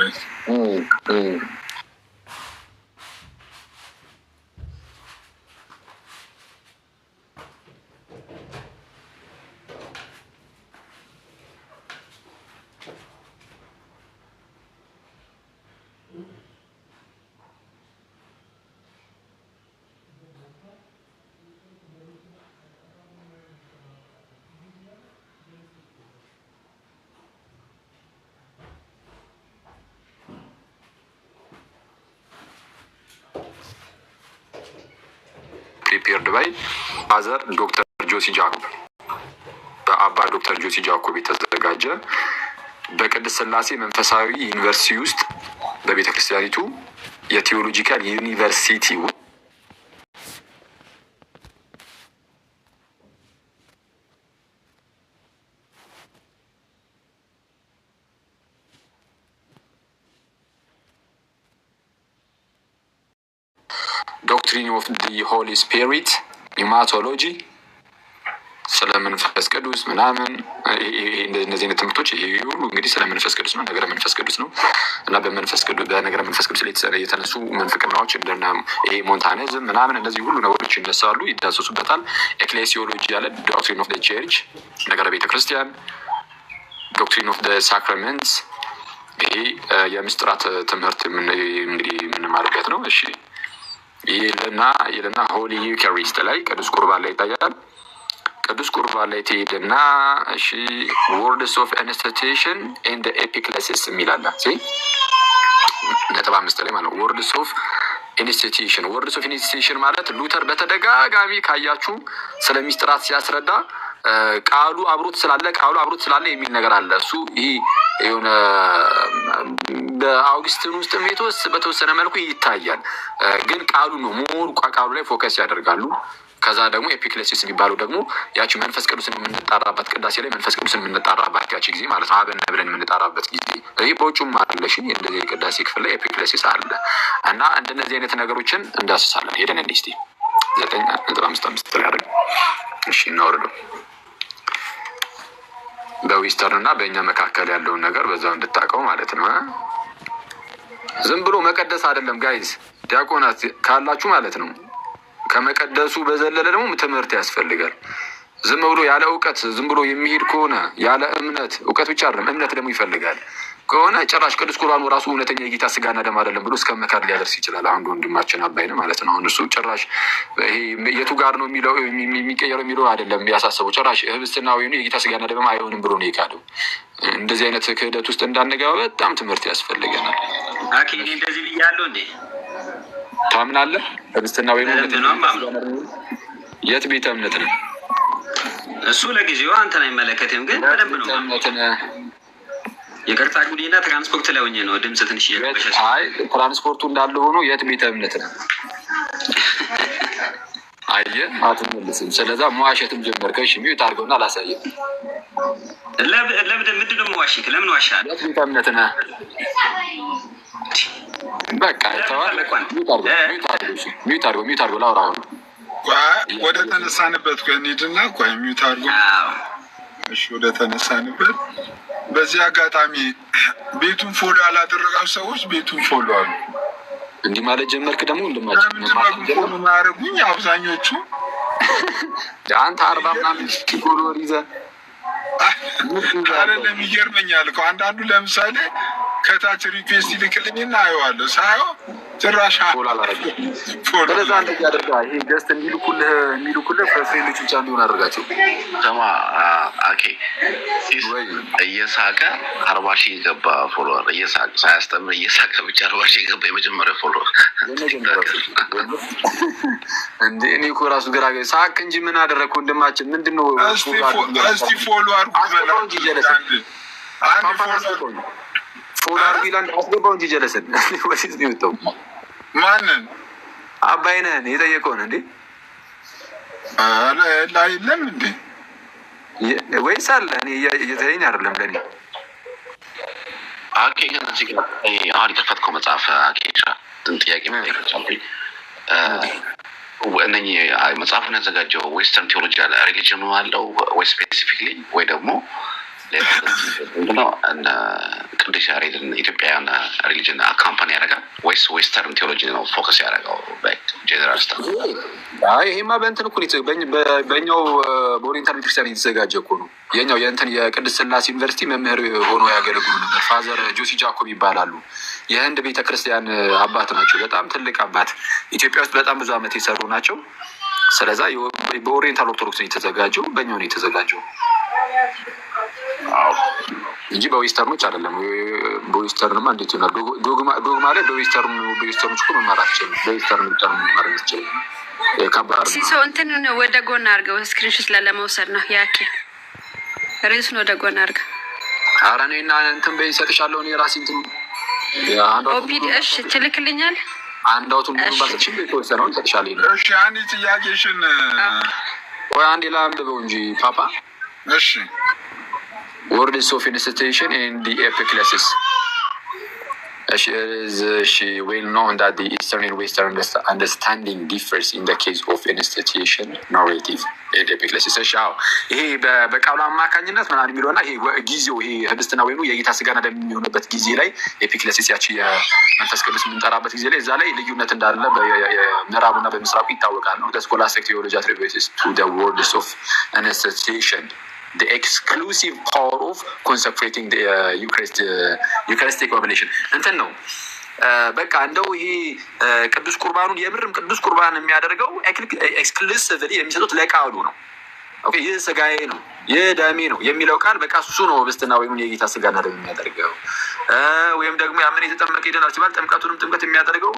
ፕሪፔርድ ባይ ፋዘር ዶክተር ጆሲ ጃኮብ በአባ ዶክተር ጆሲ ጃኮብ የተዘጋጀ በቅድስት ሥላሴ መንፈሳዊ ዩኒቨርሲቲ ውስጥ በቤተ ክርስቲያኒቱ የቴዎሎጂካል ዩኒቨርሲቲ ዶክትሪን ኦፍ ዲ ሆሊ ስፒሪት ኒማቶሎጂ ስለ መንፈስ ቅዱስ ምናምን እነዚህ አይነት ትምህርቶች ይሄ ሁሉ እንግዲህ ስለ መንፈስ ቅዱስ ነው፣ ነገረ መንፈስ ቅዱስ ነው እና በመንፈስ ቅዱስ በነገረ መንፈስ ቅዱስ ላይ የተነሱ መንፍቅናዎች እንደና ይሄ ሞንታኒዝም ምናምን እነዚህ ሁሉ ነገሮች ይነሳሉ፣ ይዳሰሱበታል። ኤክሌሲዮሎጂ ያለ ዶክትሪን ኦፍ ዘ ቸርች ነገረ ቤተ ክርስቲያን፣ ዶክትሪን ኦፍ ዘ ሳክራመንትስ ይሄ የምስጢራት ትምህርት እንግዲህ የምንማርበት ነው። እሺ ይልና ሆሊ ዩካሪስት ላይ ቅዱስ ቁርባን ላይ ይታያል። ቅዱስ ቁርባን ላይ ትሄድና እሺ ወርድስ ኦፍ ኢንስቲቱሽን ኤንድ ኤፒክሌሲስ የሚላለ ነጥብ 5 ላይ ማለት ነው። ወርድስ ኦፍ ኢንስቲቱሽን ማለት ሉተር በተደጋጋሚ ካያችሁ ስለ ሚስጥራት ሲያስረዳ ቃሉ አብሮት ስላለ የሚል ነገር አለ። እሱ ይሄ የሆነ በአውግስቲን ውስጥ በተወሰነ መልኩ ይታያል፣ ግን ቃሉ ነው ሞር ቃሉ ላይ ፎከስ ያደርጋሉ። ከዛ ደግሞ ኤፒክሌሲስ የሚባለው ደግሞ ያቺ መንፈስ ቅዱስን የምንጣራበት ቅዳሴ ላይ መንፈስ ቅዱስን የምንጣራበት ያቺ ጊዜ ማለት ነው። አበነ ብለን የምንጣራበት ጊዜ ይህ በውጭም አለሽ እንደዚህ የቅዳሴ ክፍል ላይ ኤፒክሌሲስ አለ እና እንደነዚህ አይነት ነገሮችን እንዳስሳለን። ሄደን እንዲህ እስኪ 9.55 ላይ አድርግ እሺ እናወርደው። በዌስተርን እና በእኛ መካከል ያለውን ነገር በዛው እንድታውቀው ማለት ነው። ዝም ብሎ መቀደስ አይደለም ጋይዝ፣ ዲያቆናት ካላችሁ ማለት ነው። ከመቀደሱ በዘለለ ደግሞ ትምህርት ያስፈልጋል። ዝም ብሎ ያለ እውቀት ዝም ብሎ የሚሄድ ከሆነ ያለ እምነት፣ እውቀት ብቻ አይደለም እምነት ደግሞ ይፈልጋል ከሆነ ጭራሽ ቅዱስ ቁርባኑ ራሱ እውነተኛ የጌታ ስጋና ደም አይደለም ብሎ እስከ መካድ ሊያደርስ ይችላል። አንዱ ወንድማችን አባይነህ ማለት ነው። አሁን እሱ ጭራሽ ይሄ የቱ ጋር ነው የሚለው የሚቀየረው የሚለው አይደለም ያሳሰበው። ጭራሽ ህብስትና ወይኑ የጌታ ስጋና ደም አይሆንም ብሎ ነው የካደው። እንደዚህ አይነት ክህደት ውስጥ እንዳንገባ በጣም ትምህርት ያስፈልገናል። አኪ እኔ እንደዚህ ብያለሁ እንዴ? ታምናለህ? ህብስትና ወይኑ የት ቤተ እምነት ነው? እሱ ለጊዜው አንተን አይመለከትም፣ ግን በደንብ ነው የቅርታ ጉዲና ትራንስፖርት ላይ ሆኜ ነው ድምፅ ትንሽ እየረበሸች። አይ ትራንስፖርቱ እንዳለ ሆኖ የት ቤተ እምነት ነው? አየህ አትመልስም። ስለዛ መዋሸትም ጀመርከ። እሺ ሚዩት አድርገውና አላሳየም። ለምን ምንድን ነው መዋሽክ? ለምን ዋሻለሁ? የት ቤተ እምነት ነህ? በቃ ይተዋል። ሚዩት አድርገው ላውራ አሁን ወደ ተነሳንበት እንሂድና ቆይ ሚዩት አድርገው። እሺ ወደ ተነሳንበት። በዚህ አጋጣሚ ቤቱን ፎሎ ያላደረጋችሁ ሰዎች ቤቱን ፎሎ አሉ። እንዲህ ማለት ጀመርክ ደግሞ እንደማለት ማያደርጉኝ አብዛኞቹ አንተ 40 ምናምን ፎሎወር ይዘህ አይደለም። ይገርመኛል እኮ አንዳንዱ ለምሳሌ ከታች ሪኩዌስት ይልክልኝና አየዋለሁ። ሳየው ጭራሽ ፎሎ አላደረግም። ስለዛ አንተ ያደርጋ ይሄ ገስት የሚልኩልህ ፍሬንዶች ብቻ እንዲሆን አድርጋቸው። ሰማ አኬ እየሳቀ 40 ሺህ ገባ ፎሎወር እየሳቀ ሳያስተምር እየሳቀ ብቻ 40 ሺህ ገባ የመጀመሪያ ፎሎወር እንዴ! እኔ እኮ ራሱ ግራ ሳቅ እንጂ ምን አደረግኩ? ወንድማችን ምንድነው? እስቲ ፎሎ አድርጉ በላ እንጂ ጀለሰን ፎሎ አድርጉ ይላል። አስገባው እንጂ ጀለሰን ወይስ ነው? ማንን? አባይነህን የጠየቀውን እንዴ? ላይ የለም እንዴ? ወይስ አለ? እኔ እየተለኝ አይደለም ለኔ አኬ ግን እዚህ ጋር አሁን የከፈትከው መጽሐፍ አኬሻ ጥያቄ ጠይቀቻልኩኝ። እነኚህ መጽሐፉን ያዘጋጀው ዌስተርን ቴዎሎጂ አለ ሪሊጅኑ አለው ወይ ስፔሲፊክሊ ወይ ደግሞ ቅዱስ ያሬድን ኢትዮጵያውያን ሪሊጅን አካምፓኒ ያደርጋል ወይስ ዌስተርን ቴዎሎጂ ነው ፎከስ ያደረገው? ጀነራል ስታ ይሄማ በእንትን እኮ በኛው በኦሪየንታል ቤተክርስቲያን የተዘጋጀ እኮ ነው። የኛው የእንትን የቅድስት ሥላሴ ዩኒቨርሲቲ መምህር ሆኖ ያገለግሉ ነበር። ፋዘር ጆሲ ጃኮብ ይባላሉ። የህንድ ቤተክርስቲያን አባት ናቸው። በጣም ትልቅ አባት፣ ኢትዮጵያ ውስጥ በጣም ብዙ ዓመት የሰሩ ናቸው። ስለዛ በኦሪየንታል ኦርቶዶክስ ነው የተዘጋጀው፣ በኛው ነው የተዘጋጀው እንጂ በዌስተርኖች አይደለም። በዌስተርንማ እንዴት ይሆናል? ዶግማ ላይ በዌስተርኖች እኮ መማር አትችልም። በዌስተርን ብቻ ነው መማር የምትችለው። ከባድ ሲሶ እንትን ወደ ጎን አድርገው ስክሪንሾት ለመውሰድ ነው ያኬ ሬሱን ወደ ጎን አድርገው። ኧረ እኔ እና እንትን በይ እሰጥሻለሁ። እኔ ራሴ እንትን ኦፒዲ እሺ ትልክልኛል። አንዳውቱን ባሰጥሽኝ የተወሰነውን እሰጥሻለሁ። እሺ አንድ ጥያቄሽን ወይ አንዴ ላንብበው እንጂ ፓፓ። እሺ Words of institution in the epiclesis. She will know that the Eastern and Western understanding differs in the case of institution narrative and epiclesis. ይሄ በቃሉ አማካኝነት ምናምን የሚለውና ይሄ ጊዜው ይሄ ህብስትና ወይኑ የጌታ ስጋና ደም የሚሆንበት ጊዜ ላይ ኤፒክሌሲስ ያቺ የመንፈስ ቅዱስ የምንጠራበት ጊዜ ላይ እዛ ላይ ልዩነት እንዳለ በምዕራቡና በምስራቁ ይታወቃል ነው። The scholastic theology attributes to the words of institution the exclusive power of consecrating the Eucharistic oblation. እንትን ነው በቃ እንደው ይሄ ቅዱስ ቁርባኑን የምርም ቅዱስ ቁርባን የሚያደርገው ኤክስክሉሲቭሊ የሚሰጡት ለቃሉ ነው። ኦኬ ይህ ስጋዬ ነው ይህ ደሜ ነው የሚለው ቃል በቃ እሱ ነው ህብስትና ወይኑን የጌታ ስጋና ደም የሚያደርገው። ወይም ደግሞ ያመነ የተጠመቀ ይድናል ሲባል ጥምቀቱንም ጥምቀት የሚያደርገው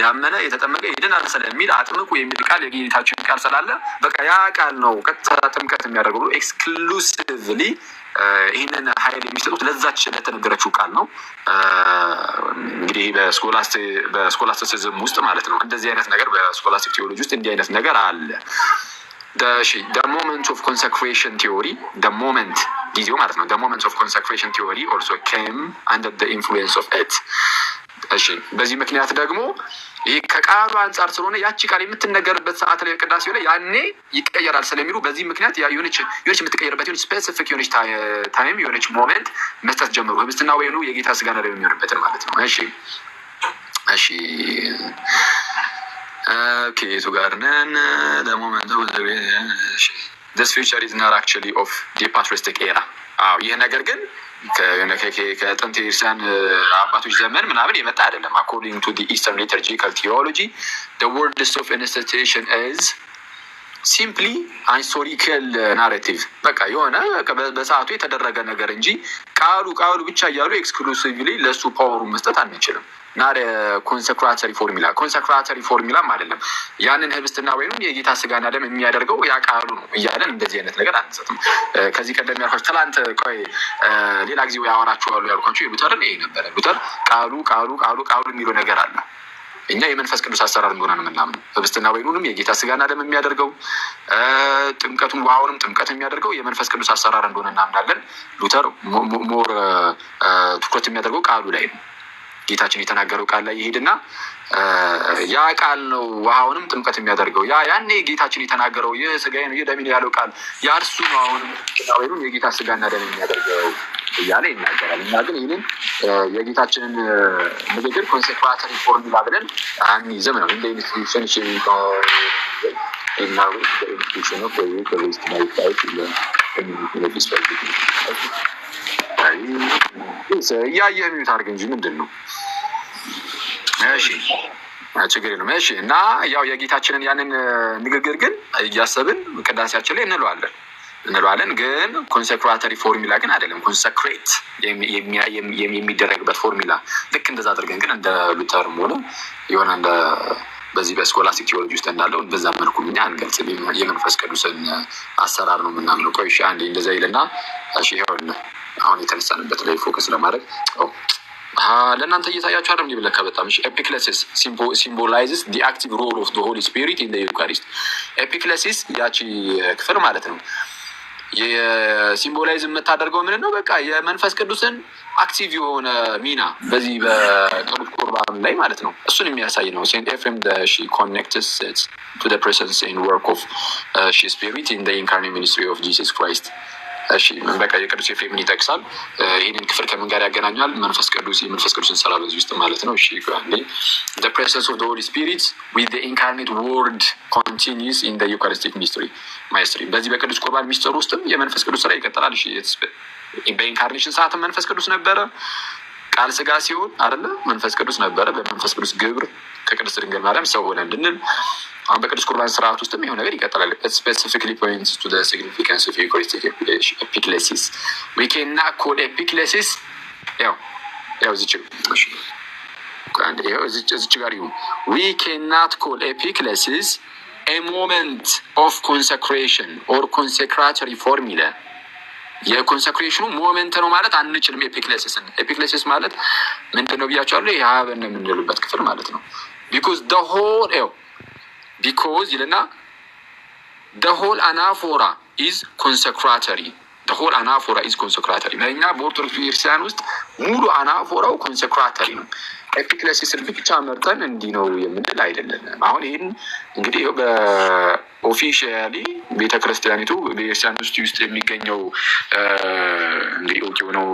ያመነ የተጠመቀ ይድናል ስለሚል አጥምቁ የሚል ቃል የጌታችን ቃል ስላለ በቃ ያ ቃል ነው ቀጥታ ጥምቀት የሚያደርገው። ኤክስክሉሲቭሊ ይህንን ኃይል የሚሰጡት ለዛች ለተነገረችው ቃል ነው። እንግዲህ በስኮላስቲሲዝም ውስጥ ማለት ነው እንደዚህ አይነት ነገር በስኮላስቲክ ቴዎሎጂ ውስጥ እንዲህ አይነት ነገር አለ። The moment of consecration theory, the moment ጊዜው ማለት ነው። The moment of consecration theory also came under the influence of it. እሺ በዚህ ምክንያት ደግሞ ይሄ ከቃሉ አንጻር ስለሆነ ያቺ ቃል የምትነገርበት ሰዓት ላይ ቅዳሴው ላይ ያኔ ይቀየራል ስለሚሉ በዚህ ምክንያት የሆነች የምትቀየርበት የሆነች ስፔሲፊክ የሆነች ታይም የሆነች ሞመንት መስጠት ጀመሩ። ህብስትና ወይኑ የጌታ ስጋና ደም የሚሆንበትን ማለት ነው። እሺ ኬቱ ጋር ነን። ለሞመንቱ this feature is not actually of the patristic era. ይህ ነገር ግን ከጥንት የክርስቲያን አባቶች ዘመን ምናምን የመጣ አይደለም። according to the Eastern liturgical theology the words of institution is simply historical narrative. በቃ የሆነ በሰዓቱ የተደረገ ነገር እንጂ ቃሉ ብቻ እያሉ ኤክስክሉሲቭሊ ለሱ ፓወሩ መስጠት አንችልም። ናደ ኮንሰክራተሪ ፎርሙላም አይደለም። ያንን ህብስትና ወይኑን የጌታ ስጋና ደም የሚያደርገው ያ ቃሉ ነው እያለን እንደዚህ አይነት ነገር አንሰጥም። ከዚህ ቀደም ያልኳችሁ ትላንት ሌላ ጊዜ ያወራችኋለሁ ያልኳችሁ የሉተርን ይሄ ነበረ። ሉተር ቃሉ የሚለው ነገር አለ። እኛ የመንፈስ ቅዱስ አሰራር እንደሆነ ነው የምናምነው። ህብስትና ወይኑንም የጌታ ስጋና ደም የሚያደርገው ጥምቀቱን ውሃውንም ጥምቀት የሚያደርገው የመንፈስ ቅዱስ አሰራር እንደሆነ እናምናለን። ሉተር ሞር ትኩረት የሚያደርገው ቃሉ ላይ ነው። ጌታችን የተናገረው ቃል ላይ ይሄድና ያ ቃል ነው ውሃውንም ጥምቀት የሚያደርገው። ያኔ ጌታችን የተናገረው ይህ ስጋዬ ነው ይህ ደሜ ነው ያለው ቃል ያርሱ ነው አሁንም ወይንም የጌታ ስጋና ደም የሚያደርገው እያለ ይናገራል። እና ግን ይህንን የጌታችንን ንግግር ኮንሴክራተሪ ፎርሙላ ብለን አንይዝም ነው። እንደ ኢንስቲትዩሽን እያየህ ሚዩት አድርግ እንጂ ምንድን ነው? እሺ ችግር የለውም። እሺ እና ያው የጌታችንን ያንን ንግግር ግን እያሰብን ቅዳሴያችን ላይ እንለዋለን። ግን ኮንሴክራተሪ ፎርሙላ ግን አይደለም። ኮንሰክሬት የሚደረግበት ፎርሙላ ልክ እንደዛ አድርገን ግን እንደ ሉተርም ሆነ የሆነ እንደ በዚህ በስኮላስቲክ ቴዎሎጂ ውስጥ እንዳለው በዛ መልኩ እኛ አንገልጽም። የመንፈስ ቅዱስን አሰራር ነው የምናምነው። ቆይ እሺ አንዴ እንደዛ ይልና እሺ ይኸውልህ አሁን የተነሳንበት ላይ ፎከስ ለማድረግ ለእናንተ እየታያችሁ አይደል? ሊብለካ በጣም እሺ። ኤፒክሌሲስ ሲምቦላይዝስ ዲ አክቲቭ ሮል ኦፍ ዘ ሆሊ ስፒሪት ኢን ዘ ዩካሪስት። ኤፒክሌሲስ ያቺ ክፍል ማለት ነው የሲምቦላይዝ የምታደርገው ምን ነው? በቃ የመንፈስ ቅዱስን አክቲቭ የሆነ ሚና በዚህ በቅዱስ ቁርባን ላይ ማለት ነው። እሱን የሚያሳይ ነው። ሴንት ኤፍሬም ሺ ኮኔክትስ ቱ ዘ ፕሬዘንስ ኤንድ ወርክ ኦፍ ሺ ስፒሪት ኢን ዘ ኢንካርኔት ሚኒስትሪ ኦፍ ጂሰስ ክራይስት። እሺ በቃ የቅዱስ ኤፍሬምን ይጠቅሳል። ይህንን ክፍል ከምን ጋር ያገናኛል? መንፈስ ቅዱስ የመንፈስ ቅዱስን ስራ በዚህ ውስጥ ማለት ነው። እሺ the presence of the Holy Spirit with the incarnate word continues in the Eucharistic mystery. በዚህ በቅዱስ ቁርባን ሚስጥር ውስጥም የመንፈስ ቅዱስ ስራ ይቀጥላል። እሺ በኢንካርኔሽን ሰዓት መንፈስ ቅዱስ ነበረ። ቃል ስጋ ሲሆን አይደለ መንፈስ ቅዱስ ነበረ። በመንፈስ ቅዱስ ግብር ከቅድስት ድንግል ማርያም ሰው ሆነ እንድንል አሁን በቅዱስ ቁርባን ስርዓት ውስጥም የሆነ ነገር ይቀጥላል። specifically points to the significance of Eucharistic epiclesis. We cannot call epiclesis ያው እዚች ጋር ይሁን we cannot call epiclesis a moment of consecration or consecratory formula. የኮንሰክሬሽኑ ሞመንት ነው ማለት አንችልም። ኤፒክሌሲስ ማለት ምንድነው ብያቸዋለሁ? የሀበን የምንልበት ክፍል ማለት ነው። because ይልና the whole anaphora is consecratory. በእኛ በኦርቶዶክስ ቤተክርስቲያን ውስጥ ሙሉ አናፎራው ኮንሰክራተሪ ነው። ኤፒክሌሲስን ብቻ መርጠን እንዲህ ነው የምንል አይደለም። አሁን ይህን እንግዲህ በኦፊሻሊ ቤተክርስቲያኒቱ ቤተክርስቲያን ውስጥ የሚገኘው እንግዲህ ኦኬ ነው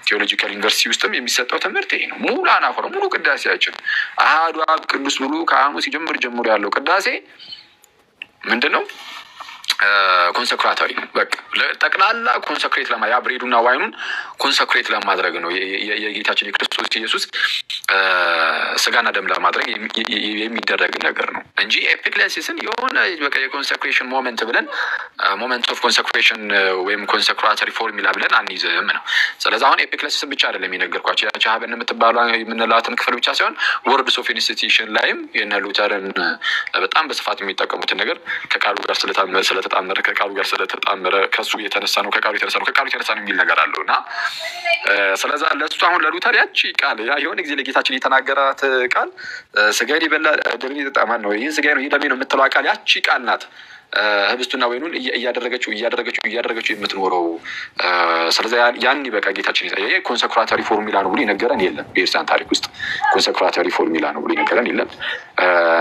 ቴዎሎጂካል ዩኒቨርሲቲ ውስጥም የሚሰጠው ትምህርት ይሄ ነው። ሙሉ አናፎራ ሙሉ ቅዳሴያችን አሐዱ አብ ቅዱስ ብሎ ከሐሙስ ጀምሮ ያለው ቅዳሴ ምንድነው? ኮንሰክራተሪ ነው። በቃ ጠቅላላ ኮንሰክሬት ያ ብሬዱና ዋይኑን ኮንሰክሬት ለማድረግ ነው። የጌታችን የክርስቶስ ኢየሱስ ስጋና ደም ለማድረግ የሚደረግ ነገር ነው እንጂ ኤፒክሌሲስን የሆነ በቃ የኮንሰክሬሽን ሞመንት ብለን ሞመንት ኦፍ ኮንሰክሬሽን ወይም ኮንሰክራተሪ ፎርሙላ ብለን አንይዝም ነው። ስለዚህ አሁን ኤፒክሌሲስን ብቻ አይደለም የሚነገርኳቸው ያቺ ሀበን የምትባለው የምንላትን ክፍል ብቻ ሳይሆን ወርድስ ኦፍ ኢንስቲትዩሽን ላይም የነ ሉተርን በጣም በስፋት የሚጠቀሙትን ነገር ከቃሉ ጋር ስለተጣመረ ከቃሉ ጋር ስለተጣመረ ከሱ የተነሳ ነው ከቃሉ የተነሳ ነው የሚል ነገር አለው እና ስለዚህ ለሱ አሁን ለሉተር ያቺ ቃል የሆነ ጊዜ ለጌታችን የተናገራት ቃል ስጋዬን ይበላ ደሜን ይጠጣ ማን ነው ይሄን ስጋዬ ነው ይሄ ደሜ ነው የምትለው ቃል ያቺ ቃል ናት። ህብስቱና ወይኑን እያደረገችው የምትኖረው ስለዚህ ያን በቃ ጌታችን ይሄ ኮንሰክራተሪ ፎርሙላ ነው ብሎ ይነገረን የለም። በኢየሱስ ታሪክ ውስጥ ኮንሰክራተሪ ፎርሙላ ነው ብሎ ይነገረን የለም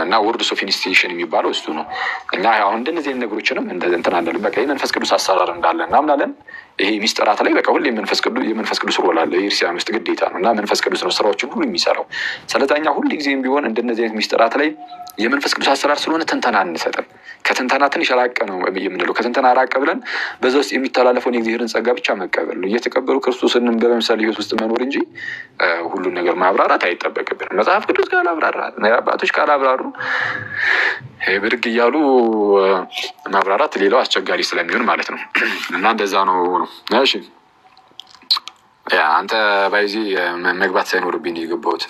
እና ወርድስ ኦፍ ኢንስቲትዩሽን የሚባለው እሱ ነው። እና አሁን እንደዚህ አይነት ነገሮችንም እንትን አንልም። በቃ የመንፈስ ቅዱስ አሰራር እንዳለ እናምናለን። ይሄ ሚስጥራት ላይ በቃ ሁሌ የመንፈስ ቅዱስ ሮል አለ የክርስቲያን ውስጥ ግዴታ ነው እና መንፈስ ቅዱስ ነው ስራዎችን ሁሉ የሚሰራው። ስለዚህ እኛ ሁሉ ጊዜም ቢሆን እንደነዚህ አይነት ሚስጥራት ላይ የመንፈስ ቅዱስ አሰራር ስለሆነ ትንተና አንሰጥም። ከትንተና ትንሽ ራቅ ነው የምንለው። ከትንተና ራቅ ብለን በዛ ውስጥ የሚተላለፈውን የእግዚአብሔርን ጸጋ ብቻ መቀበል ነው። እየተቀበሉ ክርስቶስን በመምሰል ህይወት ውስጥ መኖር እንጂ ሁሉን ነገር ማብራራት አይጠበቅብንም። መጽሐፍ ቅዱስ ካላብራራ አባቶች ካላብራሩ ብድግ እያሉ ማብራራት ሌላው አስቸጋሪ ስለሚሆን ማለት ነው እና እንደዛ ነው። እሺ አንተ ባይዚ መግባት ሳይኖርብኝ የገባሁት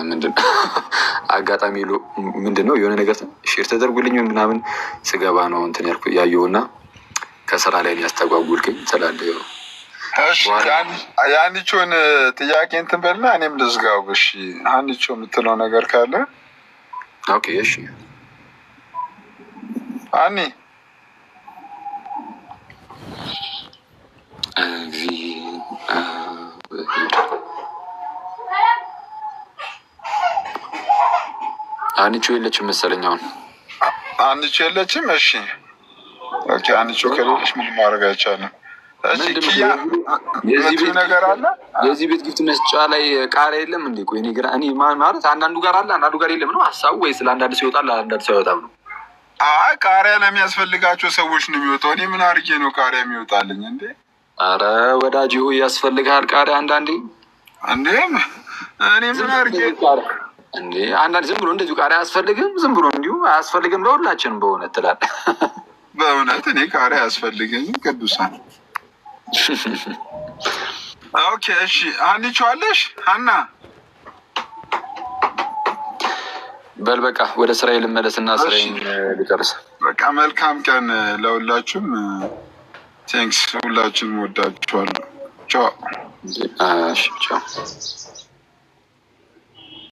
ምንድነው አጋጣሚ ምንድነው የሆነ ነገር ሼር ተደርጎልኝ ምናምን ስገባ ነው እንትን ያየውና ከስራ ላይ ያስተጓጉልከኝ ስላለ እሺ ያንቺውን ጥያቄ እንትን በልና እኔም ልዝጋው። እሺ አንቺ የምትለው ነገር ካለ ኦኬ። እሺ አኒ አንቺ የለችም መሰለኝ። አሁን አንቺ የለችም። እሺ ኦኬ። አንቺ ከሌለች ምን ማድረግ አይቻልም። የዚህ ነገር አለ። የዚህ ቤት ግፍት መስጫ ላይ ቃሪያ የለም እንዴ? ቆይ እኔ ማለት አንዳንዱ ጋር አለ አንዳንዱ ጋር የለም ነው ሐሳቡ ወይስ ለአንዳንድ ሰው ይወጣል ለአንዳንድ ሰው አይወጣም ነው? አይ ቃሪያ ለሚያስፈልጋቸው ሰዎች ነው የሚወጣው። እኔ ምን አድርጌ ነው ቃሪያ የሚወጣልኝ እንዴ? አረ ወዳጅ ሆይ ያስፈልጋል ቃሪያ አንዳንዴ። እንዴ እኔ ምን አድርጌ እንዴ? አንዳንድ ዝም ብሎ እንደዚሁ ቃሪያ አያስፈልግም፣ ዝም ብሎ እንዲሁ አያስፈልግም። ለሁላችንም በእውነት ትላለህ። በእውነት እኔ ቃሪያ አያስፈልገኝም። ቅዱሳን ኦኬ። እሺ አንቺ አለሽ ሀና? በል በቃ ወደ ስራዬ ልመለስና ስራዬን ልጨርስ። በቃ መልካም ቀን ለሁላችሁም። ቴንክስ። ሁላችሁም ወዳችኋለሁ። ቻው። ቻው።